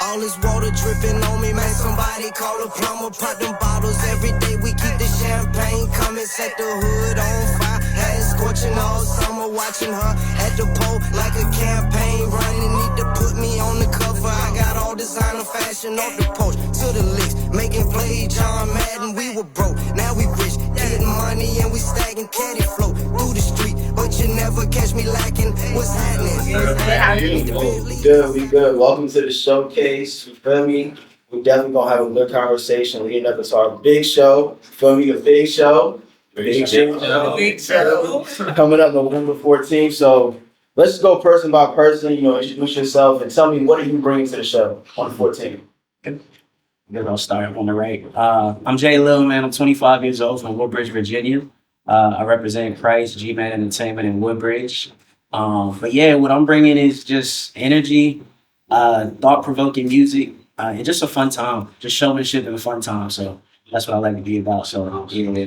All this water dripping on me, man. Somebody call a plumber. Pop them bottles every day. We keep the champagne coming. Set the hood on fire. Had it scorching all summer. Watching her at the pole like a campaign running. Need to put me on the cover. I got all designer fashion off the post to the list. Making play John Madden. We were broke, now we rich. Getting money and we stacking caddy flow through the street. But you never catch me lacking. What's happening? We good. Welcome to the showcase. You feel me? We definitely gonna have a good conversation leading up to our big show. You feel me? The big show. Big show. Coming up November 14th. So let's just go person by person. Introduce yourself and tell me what are you bringing to the show on the 14th. Good, I'll start on the right. I'm Jay Lil, man. I'm 25 years old from Woodbridge, Virginia. I represent Christ, G-Man Entertainment in Woodbridge. But yeah, what I'm bringing is just energy, thought-provoking music, and just a fun time. Just showmanship and a fun time. So that's what I like to be about. So yeah.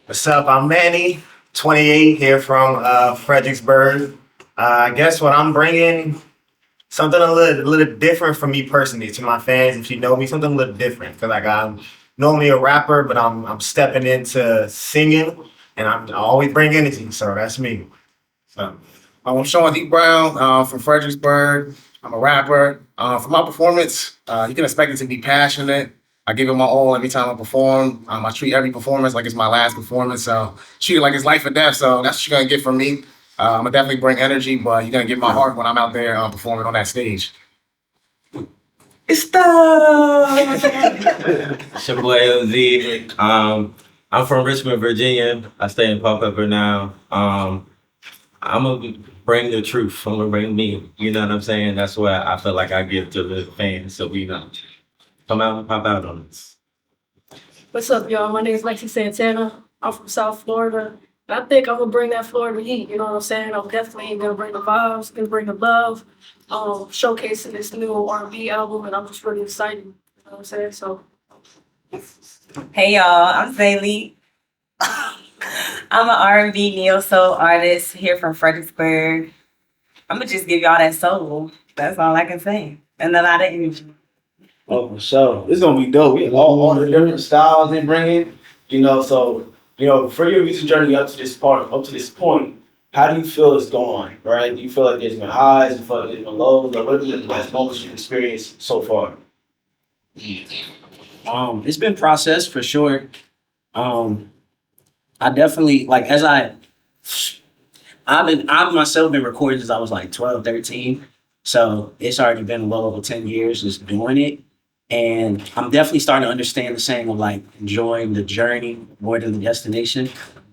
What's up? I'm Manny, 28, here from Fredericksburg. I guess what I'm bringing, something a little different for me personally. To my fans, if you know me, something a little different. Because I'm normally a rapper, but I'm stepping into singing, and I always bring energy. So that's me. So I'm Sean D. Brown from Fredericksburg. I'm a rapper. For my performance, you can expect it to be passionate. I give it my all every time I perform. I treat every performance like it's my last performance. So treat it like it's life or death. So that's what you're going to get from me. I'm going to definitely bring energy, but you're going to get my heart when I'm out there performing on that stage. It's your boy LZ. I'm from Richmond, Virginia. I stay in Culpeper now. I'm gonna bring the truth. I'm gonna bring me. You know what I'm saying? That's what I feel like I give to the fans. So we come out and pop out on this. What's up, y'all? My name is Lexi Santana. I'm from South Florida. And I think I'm gonna bring that Florida heat. You know what I'm saying? I'm definitely gonna bring the vibes, gonna bring the love, showcasing this new R&B album, and I'm just really excited. You know what I'm saying? So. Hey y'all, I'm Zaylee. I'm an R&B neo-soul artist here from Fredericksburg. I'm gonna just give y'all that soul. That's all I can say. And a lot of energy. Oh, for sure. It's gonna be dope. We have all the different styles they bring in. For your music journey up to this point, how do you feel it's going? Right? Do you feel like there's been highs? Do you feel like there's been lows? Or what are the best moments you've experienced so far? It's been processed for sure. I definitely I've myself been recording since I was like 12, 13. So it's already been a little over 10 years just doing it. And I'm definitely starting to understand the saying of like enjoying the journey more than the destination,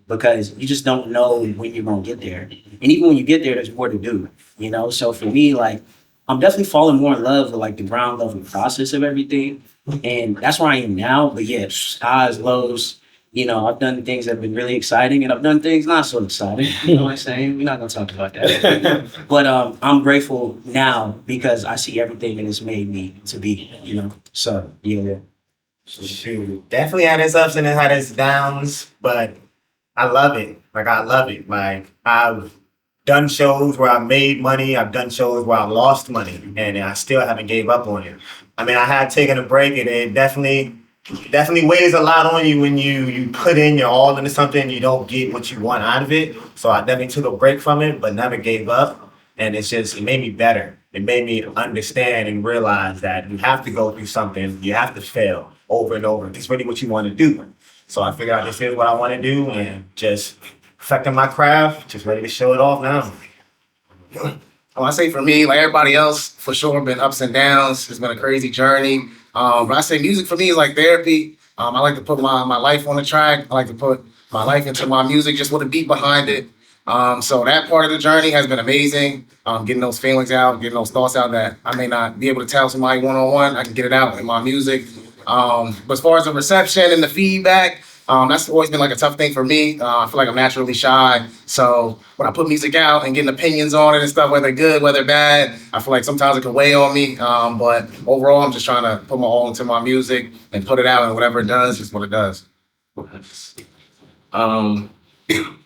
because you just don't know when you're gonna get there. And even when you get there, there's more to do, So for me, like, I'm definitely falling more in love with like the ground level process of everything. And that's where I am now. But yeah, highs, lows, I've done things that have been really exciting and I've done things not so exciting. You know what I'm saying? We're not gonna talk about that. But I'm grateful now because I see everything that it's made me to be, So yeah. shoot, definitely had its ups and it had its downs, but I love it. I love it. I've done shows where I made money. I've done shows where I lost money, and I still haven't gave up on it. I mean, I had taken a break, and it definitely weighs a lot on you when you put in your all into something and you don't get what you want out of it. So I definitely took a break from it, but never gave up. And it made me better. It made me understand and realize that you have to go through something. You have to fail over and over. It's really what you want to do. So I figured out this is what I want to do, and just perfecting my craft, just ready to show it off now. Well, I say for me, like everybody else, for sure, been ups and downs. It's been a crazy journey. But I say music for me is like therapy. I like to put my life on the track. I like to put my life into my music, just with a beat behind it. So that part of the journey has been amazing. Getting those feelings out, getting those thoughts out that I may not be able to tell somebody one-on-one. I can get it out in my music. But as far as the reception and the feedback, that's always been like a tough thing for me. I feel like I'm naturally shy. So when I put music out and getting opinions on it and stuff, whether good, whether bad, I feel like sometimes it can weigh on me. But overall, I'm just trying to put my all into my music and put it out, and whatever it does is what it does.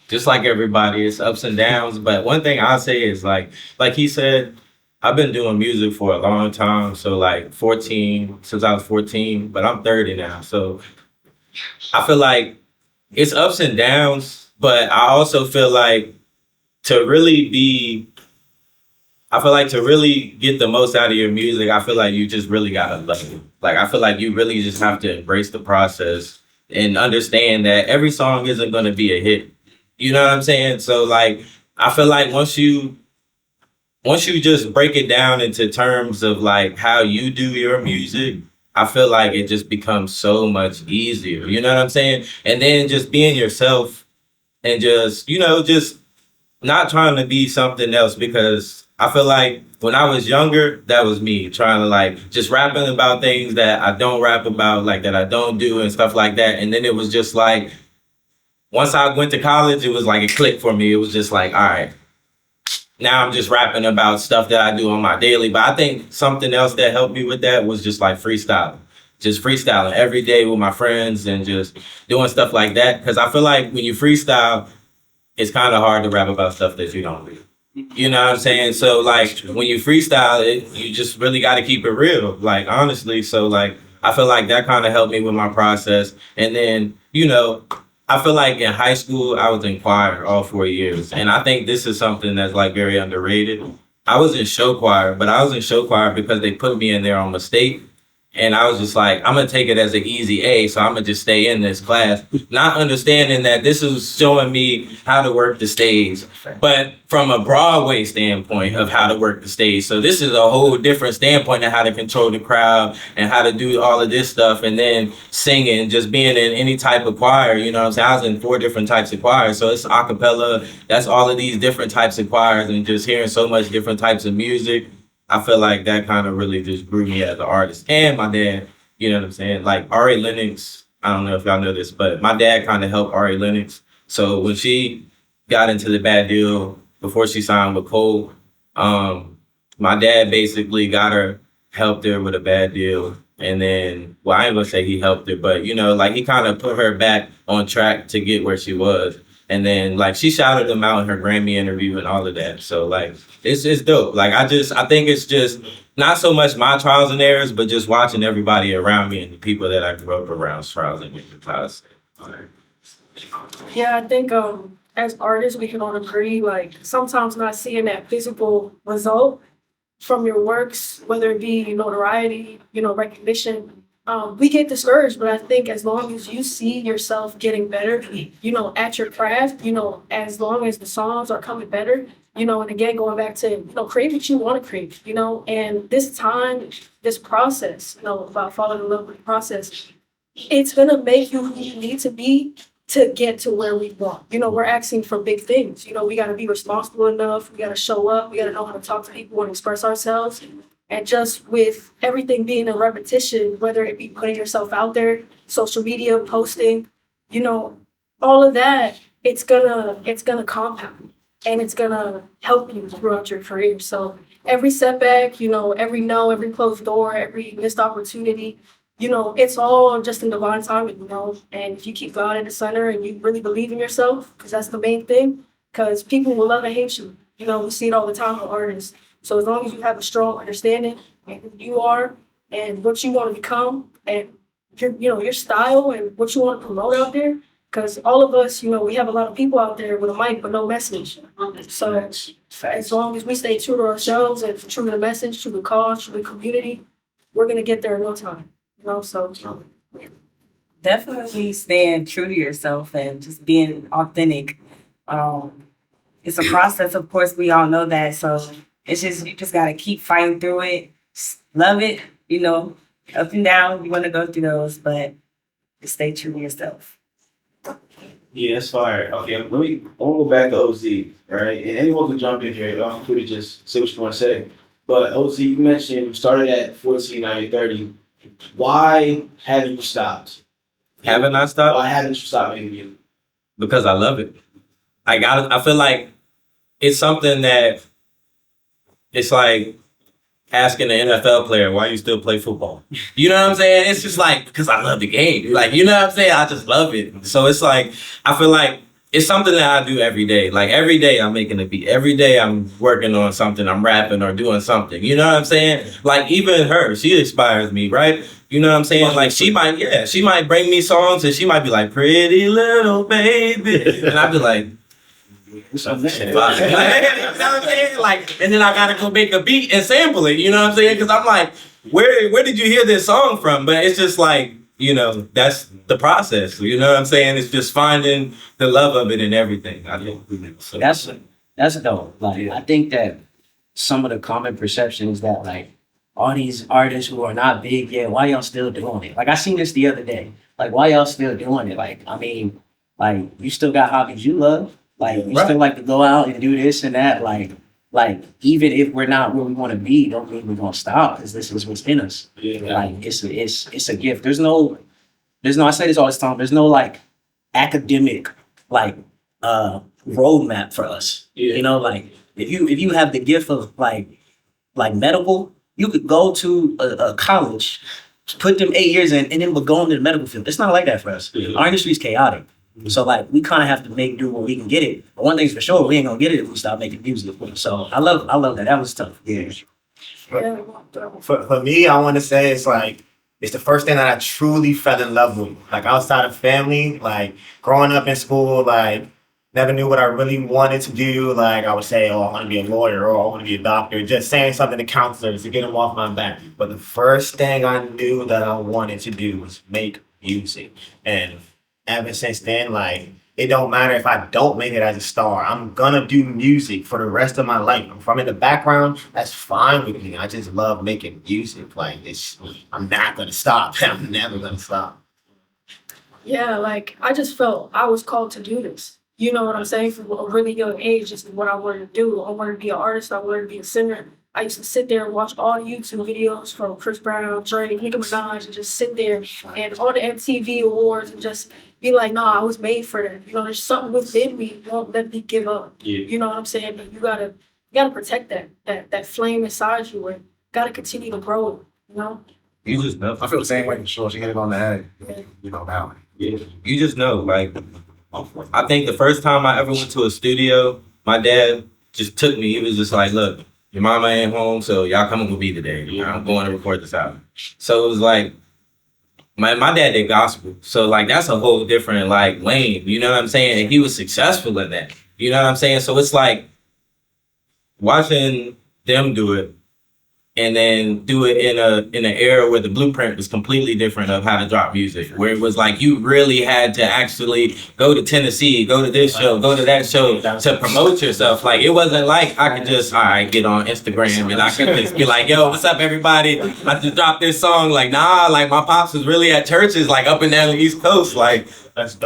just like everybody, it's ups and downs. But one thing I'll say is like he said, I've been doing music for a long time. So like 14, since I was 14, but I'm 30 now. So I feel like it's ups and downs, but I also feel like to really be, I feel like to really get the most out of your music, I feel like you just really gotta love it. Like I feel like you really just have to embrace the process and understand that every song isn't gonna be a hit. You know what I'm saying? So like I feel like once you just break it down into terms of like how you do your music, I feel like it just becomes so much easier. You know what I'm saying? And then just being yourself and just, just not trying to be something else, because I feel like when I was younger, that was me trying to like just rapping about things that I don't rap about, like that I don't do and stuff like that. And then it was just like, once I went to college, it was like a click for me. It was just like, all right, now I'm just rapping about stuff that I do on my daily. But I think something else that helped me with that was just like freestyling. Just freestyling every day with my friends and just doing stuff like that. Because I feel like when you freestyle, it's kind of hard to rap about stuff that you don't do. You know what I'm saying? So like when you freestyle it, you just really got to keep it real, like honestly. So like I feel like that kind of helped me with my process. And then, I feel like in high school, I was in choir all 4 years. And I think this is something that's like very underrated. I was in show choir, but I was in show choir because they put me in there on mistake. And I was just like, I'm going to take it as an easy A, so I'm going to just stay in this class, not understanding that this is showing me how to work the stage, but from a Broadway standpoint of how to work the stage. So this is a whole different standpoint of how to control the crowd and how to do all of this stuff. And then singing, just being in any type of choir, you know what I'm saying? I was in 4 different types of choirs. So it's a cappella, that's all of these different types of choirs, and just hearing so much different types of music. I feel like that kind of really just grew me as an artist. And my dad, you know what I'm saying? Like Ari Lennox, I don't know if y'all know this, but my dad kind of helped Ari Lennox. So when she got into the bad deal before she signed with Cole, my dad basically helped her with a bad deal. And then, well, I ain't gonna say he helped her, but like he kind of put her back on track to get where she was. And then like she shouted him out in her Grammy interview and all of that. So like it's dope. Like I think it's just not so much my trials and errors, but just watching everybody around me and the people that I grew up around's trials and errors. Yeah, I think as artists we can all agree, like sometimes not seeing that physical result from your works, whether it be notoriety, recognition, we get discouraged. But I think as long as you see yourself getting better, at your craft, as long as the songs are coming better, and again going back to create what you want to create, and this time, this process, about falling in love with the process, it's gonna make you who you need to be to get to where we want. We're asking for big things. We got to be responsible enough. We got to show up. We got to know how to talk to people and express ourselves. And just with everything being a repetition, whether it be putting yourself out there, social media, posting, all of that, it's gonna compound and it's gonna help you throughout your career. So every setback, every no, every closed door, every missed opportunity, it's all just in divine timing, and if you keep God at the center and you really believe in yourself, because that's the main thing, because people will love and hate you. We see it all the time with artists. So as long as you have a strong understanding of who you are and what you want to become and your style and what you want to promote out there, because all of us, we have a lot of people out there with a mic but no message. So as long as we stay true to ourselves and true to the message, true to the cause, true to the community, we're gonna get there in no time. So Definitely staying true to yourself and just being authentic. It's a process, of course, we all know that. So it's just, you just got to keep fighting through it. Love it, up and down. You want to go through those, but just stay true to yourself. Yeah, that's fire. Okay, I want to go back to OZ, right? And anyone can jump in here. I'm free to just say what you want to say. But OZ, you mentioned you started at 14, now you're 30. Why haven't you stopped? Haven't I stopped? Why haven't you stopped making music? Because I love it. I feel like it's something that it's like asking an NFL player, why you still play football? You know what I'm saying? It's just like, because I love the game. Like, you know what I'm saying? I just love it. So it's like, I feel like it's something that I do every day. Like every day I'm making a beat. Every day I'm working on something. I'm rapping or doing something. You know what I'm saying? Like even her, she inspires me, right? You know what I'm saying? Like she might bring me songs and she might be like, "Pretty little baby," and I'd be like, fuck. You know what I'm saying? Like, and then I gotta go make a beat and sample it. You know what I'm saying? Because I'm like, where did you hear this song from? But it's just like, you know, that's the process. You know what I'm saying? It's just finding the love of it and everything. I think so. That's dope. Like I think that some of the common perceptions that like all these artists who are not big yet, why y'all still doing it? Like I seen this the other day. Like why y'all still doing it? Like I mean, like you still got hobbies you love. Like you still like to go out and do this and that. Like even if we're not where we want to be, don't mean we're gonna stop because this is what's in us. Like it's a gift. There's no I say this all the time. There's no like academic like roadmap for us. You know, like if you have the gift of like medical, you could go to a college, put them 8 years in, and then we'll go into the medical field. It's not like that for us. Our industry is chaotic. So like we kind of have to make do where we can get it. But one thing's for sure, we ain't gonna get it if we stop making music. So I love that. That was tough. Yeah. For me, I want to say it's like it's the first thing that I truly fell in love with. Like outside of family, like growing up in school, like never knew what I really wanted to do. Like I would say, oh, I want to be a lawyer or I want to be a doctor. Just saying something to counselors to get them off my back. But the first thing I knew that I wanted to do was make music. And ever since then, like it don't matter if I don't make it as a star. I'm gonna do music for the rest of my life. If I'm in the background, that's fine with me. I just love making music. Like I'm not gonna stop. I'm never gonna stop. Yeah, like I just felt I was called to do this. You know what I'm saying? From a really young age, this is what I wanted to do. I wanted to be an artist. I wanted to be a singer. I used to sit there and watch all the YouTube videos from Chris Brown, Drake, Nicki Minaj, and just sit there and all the MTV awards and just be like, nah, I was made for that. You know, there's something within me. Won't let me give up. You know what I'm saying? And you gotta protect that flame inside you and gotta continue to grow it, you know? You just know. I feel the same way for sure. She hit it on the head. You know, that one. Yeah. You just know. Like, I think the first time I ever went to a studio, my dad just took me. He was just like, look, your mama ain't home, so y'all coming with me today. I'm going to record this album. So it was like, my dad did gospel. So like, that's a whole different like lane. You know what I'm saying? And he was successful in that. You know what I'm saying? So it's like watching them do it and then do it in an era where the blueprint was completely different of how to drop music, where it was like you really had to actually go to Tennessee, go to this show, go to that show to promote yourself. Like it wasn't like I could just get on Instagram and I could just be like, yo, what's up everybody? I just dropped this song. Like nah, like my pops was really at churches like up and down the East Coast, like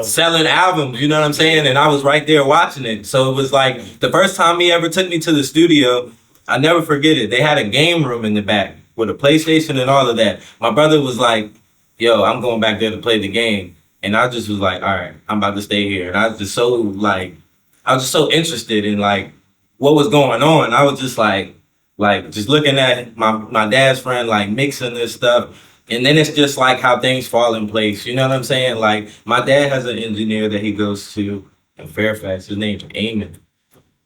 selling albums, you know what I'm saying? And I was right there watching it. So it was like the first time he ever took me to the studio, I never forget it. They had a game room in the back with a PlayStation and all of that. My brother was like, yo, I'm going back there to play the game. And I just was like, all right, I'm about to stay here. And I was just so interested in like what was going on. I was just like just looking at my dad's friend, like mixing this stuff. And then it's just like how things fall in place. You know what I'm saying? Like my dad has an engineer that he goes to in Fairfax. His name's Eamon.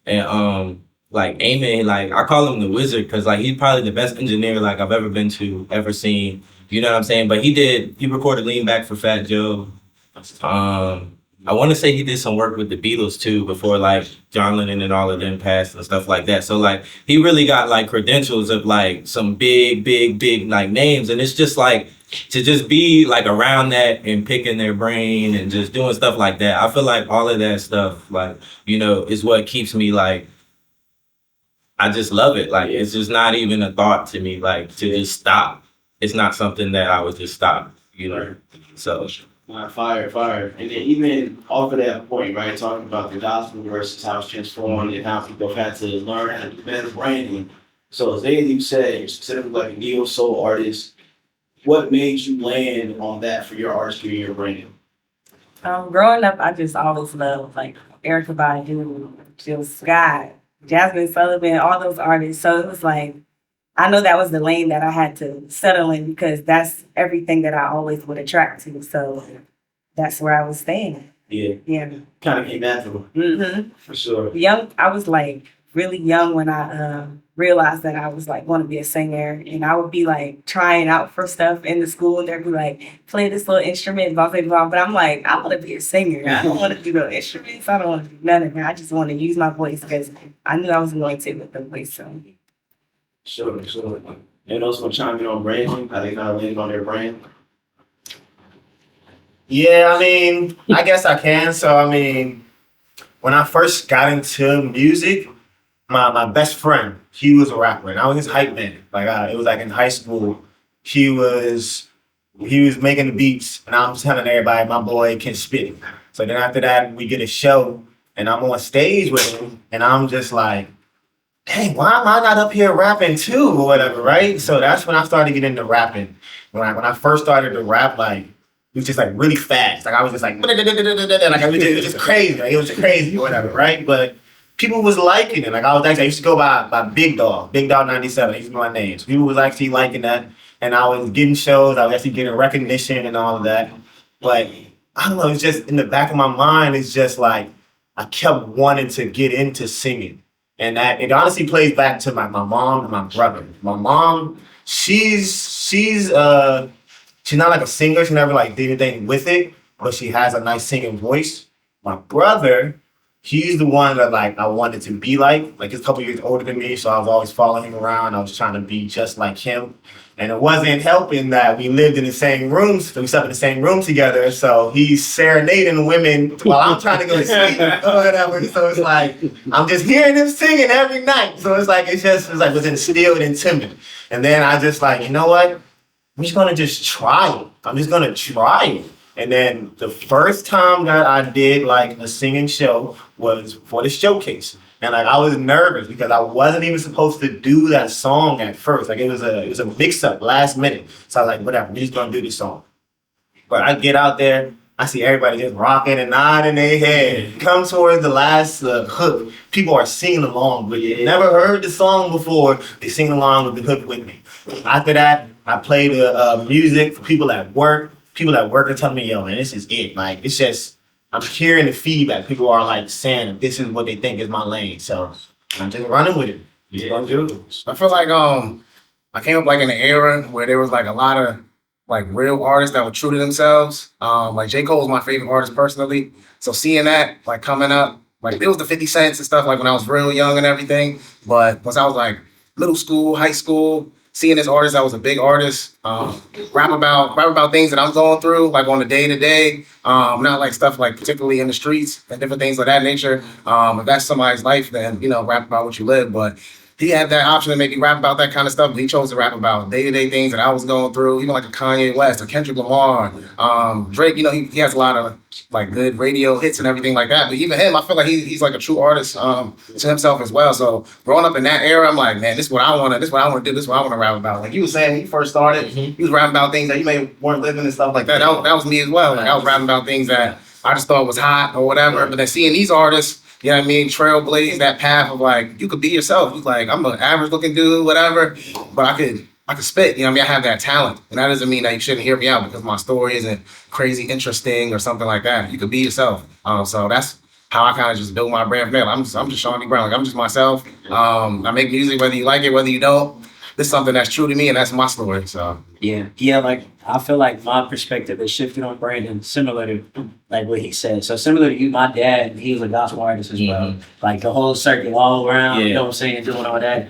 And like Eamon, like I call him the wizard because like he's probably the best engineer like I've ever seen. You know what I'm saying? But he recorded Lean Back for Fat Joe. I want to say he did some work with the Beatles too before like John Lennon and all of them passed and stuff like that. So like he really got like credentials of like some big like names, and it's just like to just be like around that and picking their brain and just doing stuff like that. I feel like all of that stuff like, you know, is what keeps me like, I just love it. Like, it's just not even a thought to me, like, to just stop. It's not something that I would just stop, you know? So. Fire. And then even off of that point, right, talking about the gospel versus how it's transformed and how people have had to learn how to do better branding. So as you said, you're specifically like a neo soul artist. What made you land on that for your artistry and your branding? Growing up, I just always loved like Erykah Badu, Jill Scott, Jasmine Sullivan, all those artists. So it was like, I know that was the lane that I had to settle in because that's everything that I always would attract to. So that's where I was staying. Yeah, Yeah. kind of came natural for sure. Young, I was like really young when I realized that I was like want to be a singer, and I would be like trying out for stuff in the school, and they'd be like, play this little instrument, blah blah blah. But I'm like, I want to be a singer. I don't want to do no instruments. I don't want to do none of that. I just want to use my voice because I knew I was anointed with the voice. So Sure, sure. And also chime in on branding. How they kind of landed on their brand. Yeah, I mean, I guess I can. So, I mean, when I first got into music, my best friend, he was a rapper, and I was his hype man. Like, it was like in high school, he was making the beats, and I'm telling everybody my boy can spit. So then after that, we get a show, and I'm on stage with him, and I'm just like, dang, why am I not up here rapping too, or whatever, right? So that's when I started getting into rapping. When I first started to rap, like, it was just like really fast. Like I was just like, like it was just crazy. Like, it was just crazy or whatever, right? But people was liking it. Like I used to go by Big Dog 97. These are my names. People was actually liking that, and I was getting shows. I was actually getting recognition and all of that. But I don't know. It's just in the back of my mind. It's just like I kept wanting to get into singing, and that it honestly plays back to my mom and my brother. My mom, she's not like a singer. She never like did anything with it, but she has a nice singing voice. My brother, he's the one that like I wanted to be like. Like he's a couple years older than me, so I was always following him around. I was trying to be just like him. And it wasn't helping that we lived in the same rooms. We slept in the same room together. So he's serenading women while I'm trying to go to sleep or whatever. So it's like I'm just hearing him singing every night. So it's like it was instilled into me. And then I just like, you know what? I'm just gonna just try it. I'm just gonna try it. And then the first time that I did like a singing show was for the showcase. And like I was nervous because I wasn't even supposed to do that song at first. Like it was a mix up last minute. So I was like, whatever, we're just gonna do this song. But I get out there, I see everybody just rocking and nodding their head. Come towards the last hook, people are singing along with it. Never heard the song before, they sing along with the hook with me. After that, I play the music for people at work. People at work are telling me, yo, man, this is it. Like, it's just, I'm hearing the feedback. People are like saying this is what they think is my lane. So I'm just running with it. Just gonna do it. I feel like I came up like in an era where there was like a lot of like real artists that were true to themselves. Like J. Cole was my favorite artist personally. So seeing that like coming up, like it was the 50 Cents and stuff like when I was real young and everything. But once I was like middle school, high school, seeing this artist that was a big artist, rap about things that I'm going through, like on the day to day, not like stuff like particularly in the streets and different things of that nature. If that's somebody's life, then rap about what you live. But he had that option to maybe rap about that kind of stuff, but he chose to rap about day to day things that I was going through, even like a Kanye West or Kendrick Lamar, Drake. He has a lot of like good radio hits and everything like that. But even him, I feel like he's like a true artist to himself as well. So growing up in that era, I'm like, man, this is what I want to do. This is what I want to rap about. Like you were saying when you first started, you was rapping about things that you may weren't living and stuff like that. That was me as well. Like I was rapping about things that I just thought was hot or whatever. But then seeing these artists, you know what I mean, trailblaze that path of like you could be yourself. Like I'm an average looking dude, whatever, but I could spit. You know what I mean? I have that talent, and that doesn't mean that you shouldn't hear me out because my story isn't crazy interesting or something like that. You could be yourself. So that's how I kind of just build my brand from there. I'm just Sean D. Brown. Like I'm just myself. I make music whether you like it, whether you don't. This is something that's true to me, and that's my story. So yeah. Like I feel like my perspective is shifted on Brandon, similar to like what he said. So similar to you, my dad, he was a gospel artist as well. Like the whole circuit all around. You know what I'm saying, doing all that.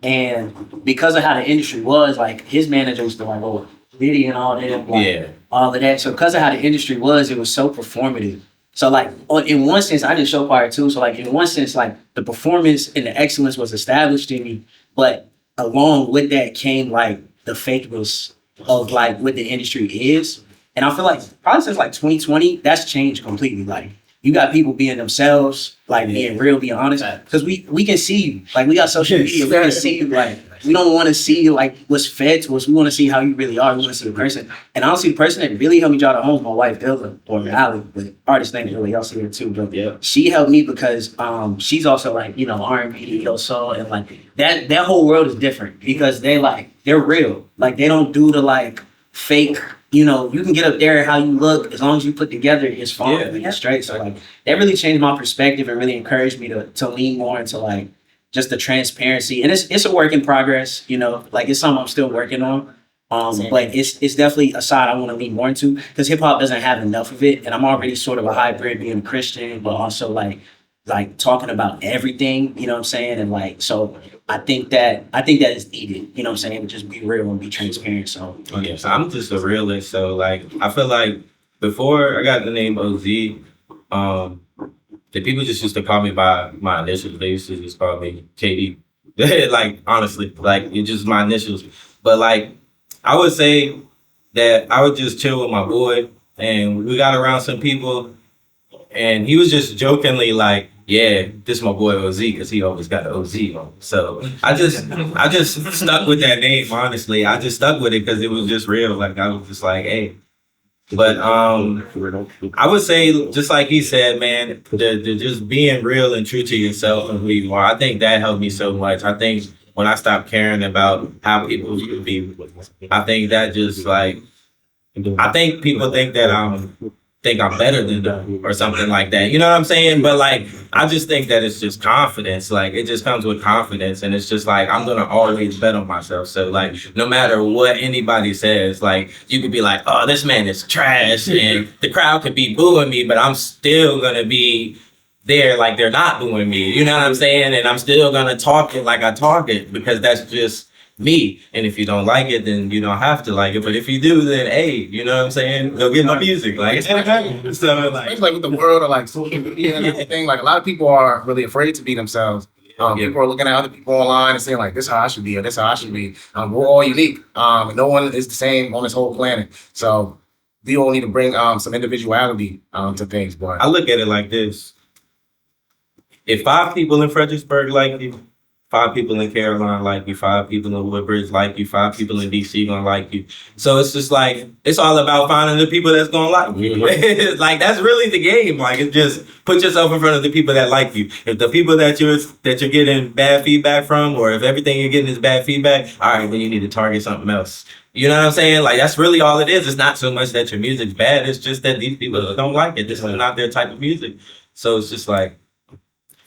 And because of how the industry was, like his manager used to like, oh, Diddy and all that, like, all of that. So because of how the industry was, it was so performative. So like in one sense, I did show choir too. So like in one sense, like the performance and the excellence was established in me, but along with that came like the fakeness of like what the industry is. And I feel like probably since like 2020, that's changed completely. Like you got people being themselves, like being real, being honest. Because we can see you. Like we got social media, we can see you. Like we don't want to see like what's fed to us. We want to see how you really are. We want to see the person. And honestly, the person that really helped me draw the home, my wife Ella, or Allie, but artist name is really else here too. But she helped me because she's also like, R&B, soul, and like that whole world is different because they're real. Like they don't do the like fake, you know, you can get up there how you look as long as you put together, it's fine, Yeah. and it's straight. So like that really changed my perspective and really encouraged me to lean more into like just the transparency. And it's a work in progress, you know, like it's something I'm still working on. But it's definitely a side I want to lean more into because hip hop doesn't have enough of it, and I'm already sort of a hybrid, being a Christian, but also like talking about everything, you know what I'm saying? And like, so I think that is needed, you know what I'm saying? Just be real and be transparent. So Yeah, I'm just a realist. So like, I feel like before I got the name OZ, the people just used to call me by my initials. They used to just call me KD. Like honestly, like it's just my initials. But like, I would say that I would just chill with my boy, and we got around some people, and he was just jokingly like, "Yeah, this my boy OZ because he always got the OZ on." So I just stuck with that name. Honestly, I just stuck with it because it was just real. Like I was just like, "Hey." But I would say, just like he said, man, the just being real and true to yourself and who you are. I think that helped me so much. I think when I stopped caring about how people view me, I think that just like, I think people think that I'm better than them or something like that. You know what I'm saying? But like, I just think that it's just confidence. Like it just comes with confidence, and it's just like I'm gonna always bet on myself. So like, no matter what anybody says, like you could be like, "Oh, this man is trash," and the crowd could be booing me, but I'm still gonna be there like they're not booing me. You know what I'm saying? And I'm still gonna talk it like I talk it because that's just me. And if you don't like it, then you don't have to like it. But if you do, then hey, you know what I'm saying? Go get my music. Like so like Especially like with the world of like social media and everything, like a lot of people are really afraid to be themselves. People are looking at other people online and saying like, "This is how I should be," or "This is how I should be." We're all unique. No one is the same on this whole planet. So we all need to bring some individuality to things. But I look at it like this. If 5 people in Fredericksburg like you, 5 people in Carolina like you, 5 people in Woodbridge like you, 5 people in DC gonna like you. So it's just like, it's all about finding the people that's gonna like you. Like that's really the game. Like it's just put yourself in front of the people that like you. If the people that you're getting bad feedback from, or if everything you're getting is bad feedback, all right, then you need to target something else. You know what I'm saying? Like that's really all it is. It's not so much that your music's bad, it's just that these people don't like it. This is not their type of music. So it's just like,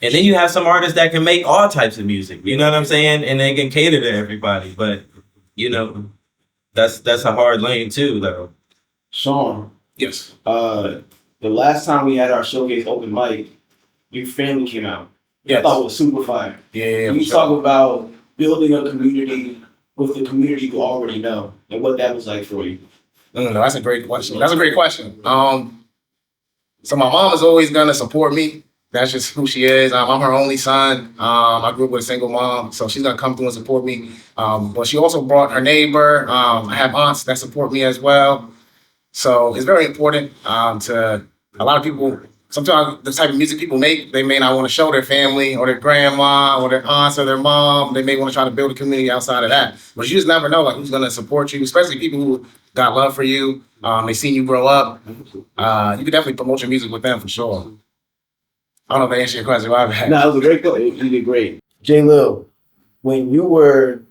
and then you have some artists that can make all types of music, you know what I'm saying? And they can cater to everybody. But, you know, that's a hard lane too, though. Sean, yes, the last time we had our showcase open mic, your family came out. yes, I thought it was super fire. yeah. You talk about building a community with the community you already know and what that was like for you. No, that's a great question. That's a great question. So my mom is always gonna support me. That's just who she is. I'm her only son. I grew up with a single mom, so she's gonna come through and support me. But she also brought her neighbor. I have aunts that support me as well. So it's very important to a lot of people. Sometimes the type of music people make, they may not want to show their family or their grandma or their aunts or their mom. They may want to try to build a community outside of that. But you just never know like who's gonna support you, especially people who got love for you. They seen you grow up. You could definitely promote your music with them for sure. I don't know if I answered your question. My bad. No, it was a great question. You did great. J. Lil, when you were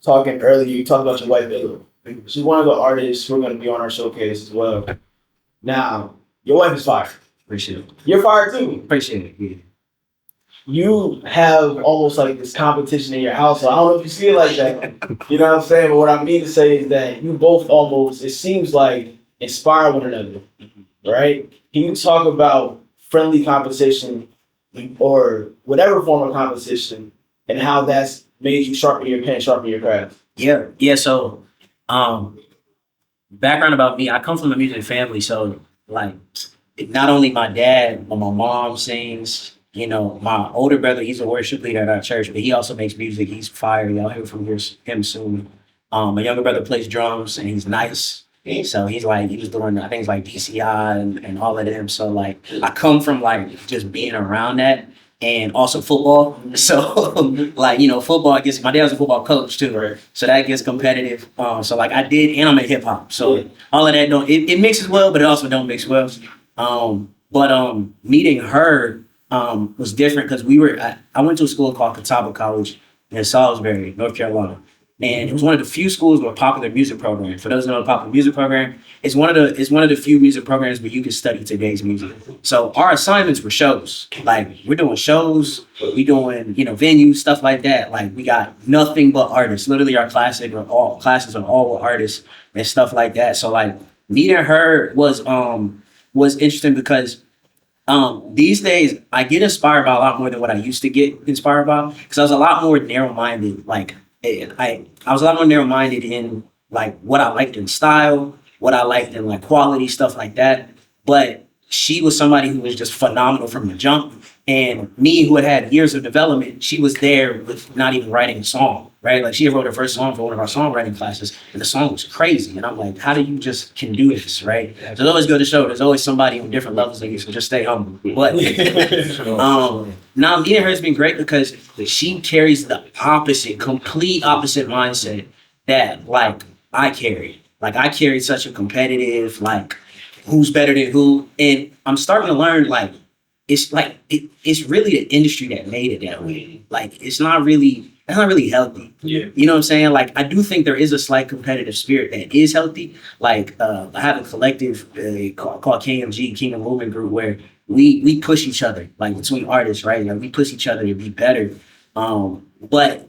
talking earlier, you talked about your wife, Lil. She's one of the artists who are going to be on our showcase as well. Now, your wife is fire. appreciate it. You're fire too. Appreciate it. Yeah. You have almost like this competition in your house. So I don't know if you see it like that. You know what I'm saying? But what I mean to say is that you both almost, it seems like, inspire one another, right? Can you talk about friendly competition or whatever form of competition and how that's made you sharpen your pen, sharpen your craft? Yeah. So, background about me, I come from a music family. So, like, not only my dad, but my mom sings. You know, my older brother, he's a worship leader at our church, but he also makes music. He's fire. Y'all hear from him soon. My younger brother plays drums and he's nice. So he was doing things like DCI and all of them. So like I come from like just being around that and also football. So like, you know, football my dad was a football coach too. Right. So that gets competitive. So like I did, and I'm in hip hop. So all of that it mixes well, but it also don't mix well. But meeting her was different because I went to a school called Catawba College in Salisbury, North Carolina. And it was one of the few schools with a popular music program. For those who know the popular music program, it's one of the few music programs where you can study today's music. So our assignments were shows. Like we're doing shows, we doing, venues, stuff like that. Like we got nothing but artists. Literally our classes are all with artists and stuff like that. So like meeting her was interesting because these days I get inspired by a lot more than what I used to get inspired by, because I was a lot more narrow-minded. Like I was a lot more narrow-minded in like what I liked in style, what I liked in like quality, stuff like that. But she was somebody who was just phenomenal from the jump. And me, who had years of development, she was there with not even writing a song, right? Like she had wrote her first song for one of our songwriting classes, and the song was crazy. And I'm like, how do you just can do this, right? So it's always good to show there's always somebody on different levels that you can just stay humble. But now meeting her has been great because she carries the complete opposite mindset that like I carry. Like I carried such a competitive, like who's better than who. And I'm starting to learn it's really the industry that made it that way. Like it's not really healthy. Yeah. You know what I'm saying? Like I do think there is a slight competitive spirit that is healthy. Like I have a collective called KMG, Kingdom Movement Group, where we push each other, like between artists, right? Like we push each other to be better. But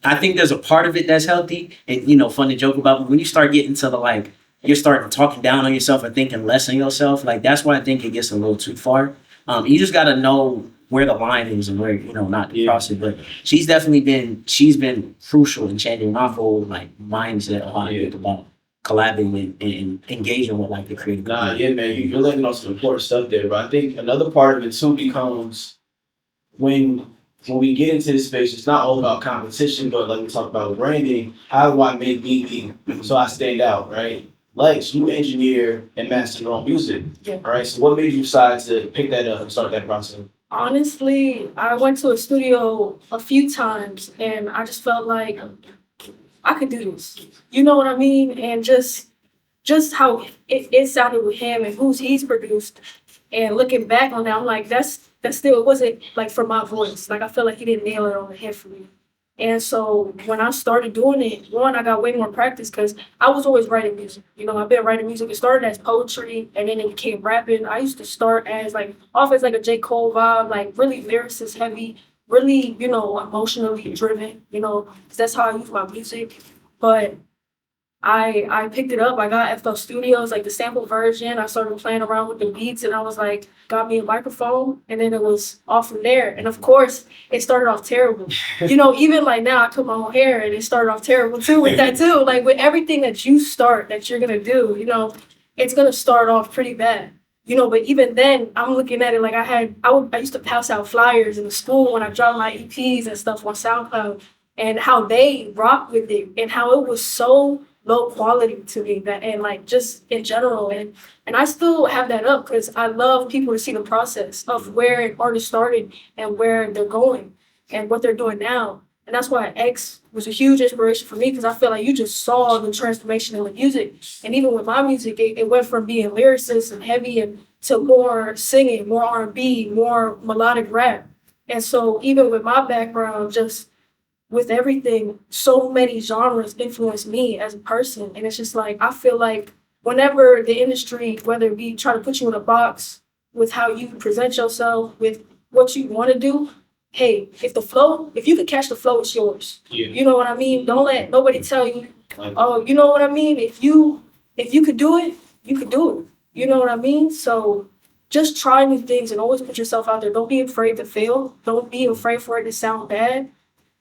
I think there's a part of it that's healthy and fun to joke about. But when you start getting to you're starting talking down on yourself and thinking less of yourself, like that's why I think it gets a little too far. You just got to know where the line is and where, not to cross it. But she's been crucial in changing my whole like mindset on how I think about collabing and engaging with like the creative community. Yeah, man, you're letting on some important stuff there. But I think another part of it too becomes when we get into this space, it's not all about competition, but like we talked about branding, how do I make me so I stand out, right? Like you engineer and master your own music, all right? So what made you decide to pick that up and start that process? Honestly, I went to a studio a few times and I just felt like I could do this. You know what I mean? And just how it sounded with him and who's he's produced. And looking back on that, I'm like, that still wasn't like for my voice. Like I feel like he didn't nail it on the head for me. And so when I started doing it, one, I got way more practice because I was always writing music. I've been writing music. It started as poetry and then it became rapping. I used to start as off as a J. Cole vibe, like really lyricist heavy, really, emotionally driven, because that's how I use my music. But I picked it up. I got FL Studios, like the sample version. I started playing around with the beats and I was like, got me a microphone and then it was off from there. And of course, it started off terrible. Even like now I cut my own hair and it started off terrible too with that too. Like with everything that you're going to do, it's going to start off pretty bad. But even then, I'm looking at it like I used to pass out flyers in the school when I dropped my EPs and stuff on SoundCloud and how they rocked with it and how it was so low quality to me and like just in general and I still have that up because I love people to see the process of where an artist started and where they're going and what they're doing now. And that's why X was a huge inspiration for me because I feel like you just saw the transformation in the music. And even with my music, it went from being lyricist and heavy and to more singing, more R&B, more melodic rap. And so even with my background, just with everything, so many genres influence me as a person. And it's just like, I feel like whenever the industry, whether we try to put you in a box with how you present yourself, with what you want to do, hey, if you can catch the flow, it's yours. Yeah. You know what I mean? Don't let nobody tell you, oh, you know what I mean? If you could do it, you could do it. You know what I mean? So just try new things and always put yourself out there. Don't be afraid to fail. Don't be afraid for it to sound bad.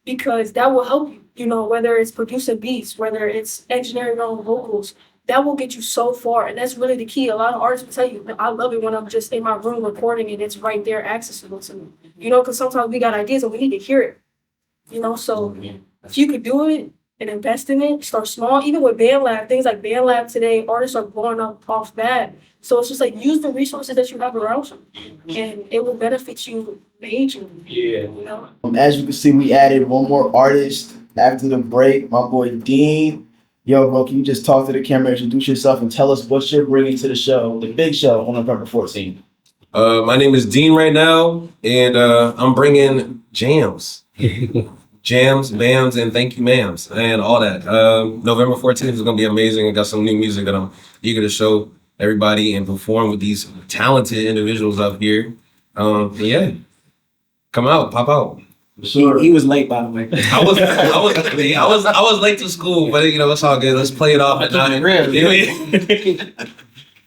Because that will help you, whether it's producing beats, whether it's engineering your own vocals, that will get you so far. And that's really the key. A lot of artists will tell you, I love it when I'm just in my room recording and it's right there accessible to me. Because sometimes we got ideas and we need to hear it. So if you could do it and invest in it, start small. Even with BandLab, things like BandLab today, artists are blowing up off that. So it's just like use the resources that you have around you and it will benefit you majorly. Yeah. As you can see, we added one more artist after the break, my boy Dean. Yo, bro, can you just talk to the camera, introduce yourself, and tell us what you're bringing to the show, the big show on November 14th? My name is Dean right now, and I'm bringing jams. jams, bams, and thank you, ma'ams, and all that. November 14th is gonna be amazing. I got some new music that I'm eager to show everybody and perform with these talented individuals up here. Yeah, come out, pop out. He was late, by the way. I was late to school, but it's all good. Let's play it off at night.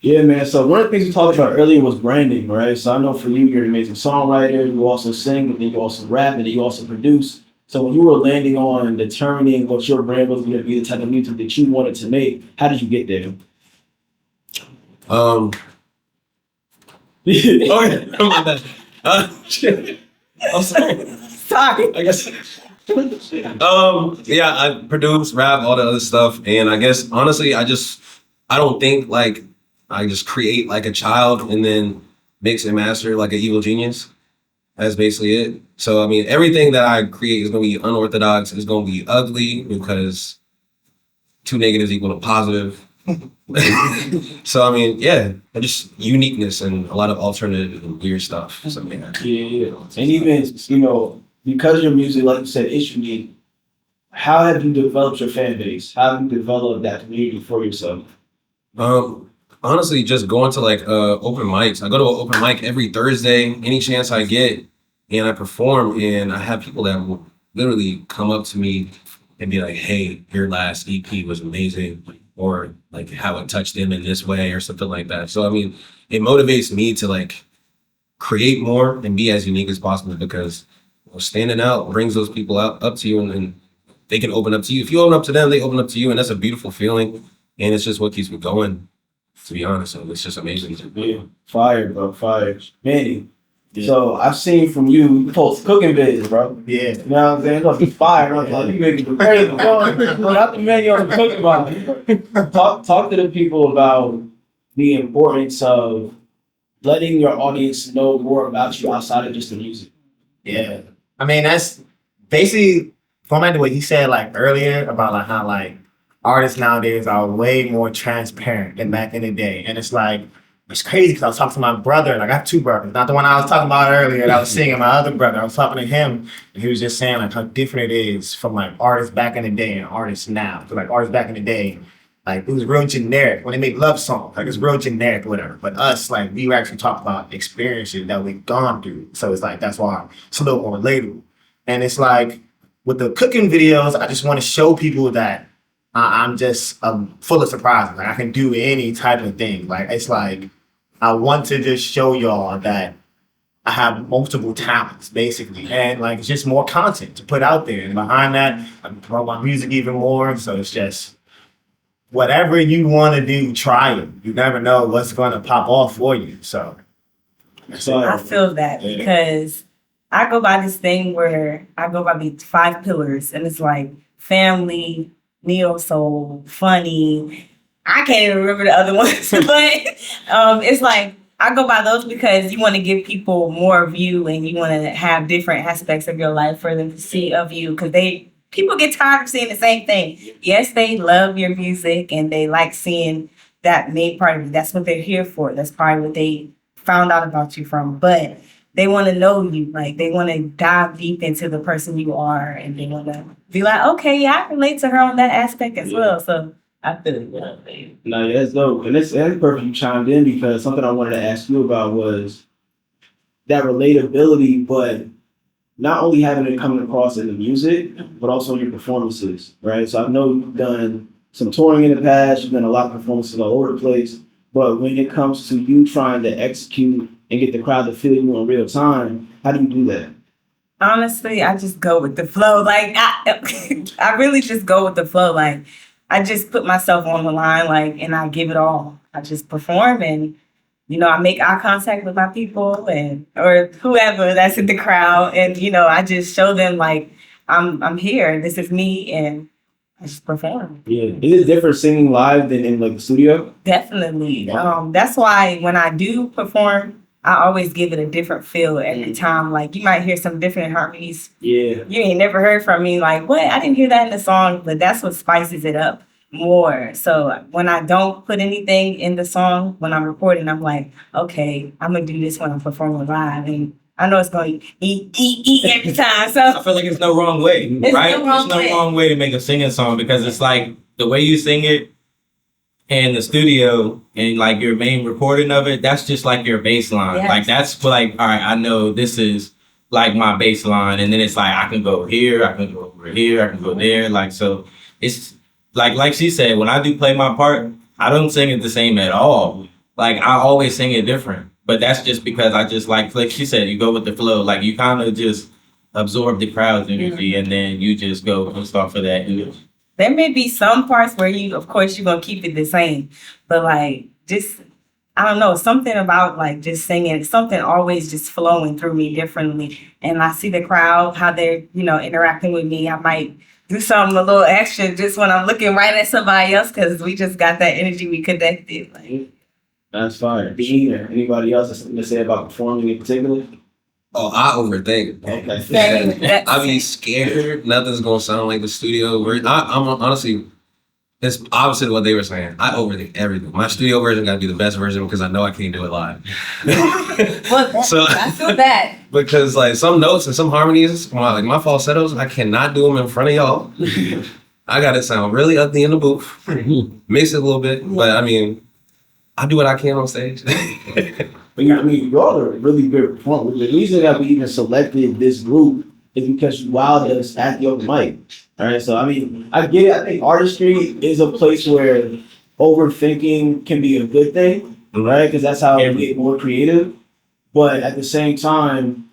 Yeah, man. So one of the things we talked about earlier was branding, right? So I know for you, you're an amazing songwriter. You also sing, but then you also rap, and then you also produce. So when you were landing on determining what your brand was going to be, the type of music that you wanted to make, how did you get there? I'm sorry. Sorry. I guess. Yeah, I produce, rap, all that other stuff, and I guess honestly, I don't think like I just create like a child and then mix and master like an evil genius. That's basically it. So I mean, everything that I create is gonna be unorthodox. It's gonna be ugly because 2 negatives equal a positive. So I mean, yeah, just uniqueness and a lot of alternative and weird stuff. So yeah. Yeah. And even, because your music, like you said, is unique, how have you developed your fan base? How have you developed that community for yourself? Honestly, just going to like open mics. I go to an open mic every Thursday, any chance I get, and I perform. And I have people that will literally come up to me and be like, "Hey, your last EP was amazing," or like how it touched them in this way, or something like that. So I mean, it motivates me to like create more and be as unique as possible because standing out brings those people up to you, and they can open up to you. If you open up to them, they open up to you, and that's a beautiful feeling. And it's just what keeps me going. To be honest, so it's just amazing. Yeah, fire, bro, fire. Manny, so I've seen from you post cooking videos, bro. Yeah. You know what I'm saying? It's gonna be fire. I'm like, you making the crazy. Not the menu on the cooking box. Talk to the people about the importance of letting your audience know more about you outside of just the music. Yeah. I mean, that's basically formatting what he said like earlier about like how like artists nowadays are way more transparent than back in the day. And it's like, it's crazy because I was talking to my brother, and I got 2 brothers, not the one I was talking about earlier that I was singing, my other brother. I was talking to him, and he was just saying like how different it is from like artists back in the day and artists now. So like artists back in the day, like it was real generic when they made love songs, like it's real generic, whatever. But us, like we actually talk about experiences that we've gone through. So it's like, that's why it's a little more relatable. And it's like with the cooking videos, I just want to show people that I'm just full of surprises. Like I can do any type of thing. Like it's like I want to just show y'all that I have multiple talents, basically, and like it's just more content to put out there. And behind that, I can promote my music even more. So it's just whatever you want to do, try it. You never know what's going to pop off for you. So I feel that because I go by this thing where I go by these 5 pillars, and it's like family, neo soul, funny. I can't even remember the other ones, but it's like I go by those because you want to give people more of you, and you want to have different aspects of your life for them to see of you, because people get tired of seeing the same thing. Yes, they love your music and they like seeing that made part of you. That's what they're here for. That's probably what they found out about you from, but they want to know you. Like they want to dive deep into the person you are, and they want to be like, okay, yeah, I relate to her on that aspect as well. So I feel it. No, yeah, that's dope. And that's perfect you chimed in, because something I wanted to ask you about was that relatability, but not only having it coming across in the music, but also in your performances, right? So I know you've done some touring in the past, you've done a lot of performances all over the place, but when it comes to you trying to execute and get the crowd to feel you in real time, how do you do that? Honestly, I just go with the flow. Like I really just go with the flow. Like I just put myself on the line, like, and I give it all. I just perform, and I make eye contact with my people or whoever that's in the crowd, and I just show them like I'm here. This is me, and I just perform. Yeah, is it different singing live than in like the studio? Definitely. Wow. That's why when I do perform, I always give it a different feel every time. Like you might hear some different harmonies. Yeah. You ain't never heard from me. Like, what? I didn't hear that in the song, but that's what spices it up more. So when I don't put anything in the song, when I'm recording, I'm like, okay, I'm gonna do this when I'm performing live, and I know it's going to eat every time. So I feel like it's no wrong way, It's right? no wrong There's no way. wrong way to make a singing song because it's like the way you sing it in the studio and like your main recording of it, that's just like your bass line. Yes. Like that's like, all right, I know this is like my bass line, and then it's like I can go here, I can go over here, I can go there. Like so it's like she said, when I do play my part, I don't sing it the same at all. Like I always sing it different. But that's just because I just like she said, you go with the flow. Like you kind of just absorb the crowd's energy and then you just go based off of that energy. there may be some parts where you, of course, you're going to keep it the same. But like, just, I don't know, something about like just singing, something always just flowing through me differently. And I see the crowd, how they're, interacting with me. I might do something a little extra just when I'm looking right at somebody else because we just got that energy, we connected. Like, That's fine. Bean or anybody else has something to say about performing in particular? Oh, I overthink. Okay. Same. That's- I be scared. Nothing's gonna sound like the studio. I'm honestly, it's opposite of what they were saying. I overthink everything. My studio version gotta be the best version because I know I can't do it live. well, So- I feel that. Because like some notes and some harmonies, my falsettos, I cannot do them in front of y'all. I got it sound really ugly in the booth. Mix it a little bit, but I mean, I do what I can on stage. But yeah, I mean, y'all are really good performers. The reason that we even selected this group is because you wowed us at the open mic. All right, so I mean, I get it. I think artistry is a place where overthinking can be a good thing, right? Because that's how we get more creative. But at the same time,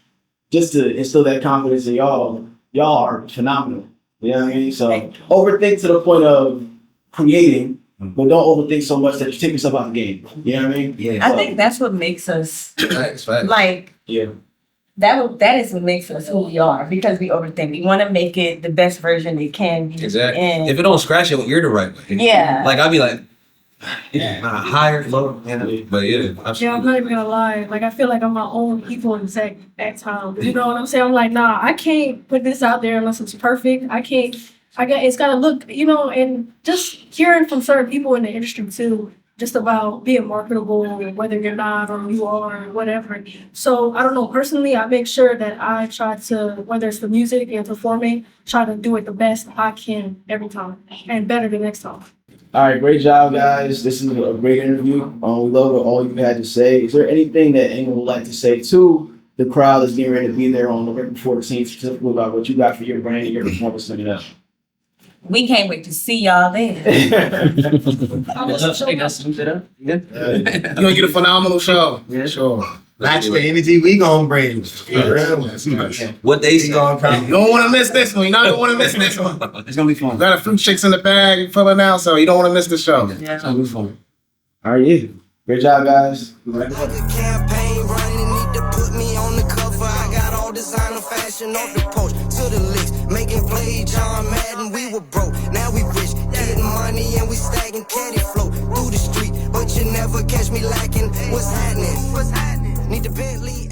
just to instill that confidence in y'all are phenomenal. You know what I mean? So overthink to the point of creating. But don't overthink so much that you take yourself out the game. You know what I mean? Yeah. I think that's what makes us Facts. like. Yeah. That is what makes us who we are because we overthink. We want to make it the best version it can be. Exactly. And If it don't scratch it, you're the right way. yeah, Like I'd be like, higher, lower, but yeah, Yeah, I'm absolutely. not even gonna lie. Like, I feel like I'm my own equal exec at times. You know what I'm saying? I'm like, nah, I can't put this out there unless it's perfect. It's gotta look, and just hearing from certain people in the industry too, just about being marketable, whether you're not or you are, or whatever. So I don't know. Personally, I make sure that I try to, whether it's the music and performing, try to do it the best I can every time and better the next time. All right, great job, guys. This is a great interview. We love what all you had to say. Is there anything that anyone would like to say to the crowd that's getting ready to be there on November 14th, specifically about what you got for your brand and your performance coming up? we can't wait to see y'all there. You're gonna get a phenomenal show. Yeah. Sure. Match the energy we gonna bring. What they see. You don't want to miss this one. You're not gonna want to miss this one. It's gonna be fun. Got a few chicks in the bag filling out, so you don't want to miss the show. It's gonna be fun. All right, yeah. Great job, guys. Like a campaign running, need to put me on the cover. I got all designer fashion off the post to the list. Making play John Madden, we were broke, now we rich. Getting money and we stacking caddy flow through the street. But you never catch me lacking. What's happening? Need the Bentley.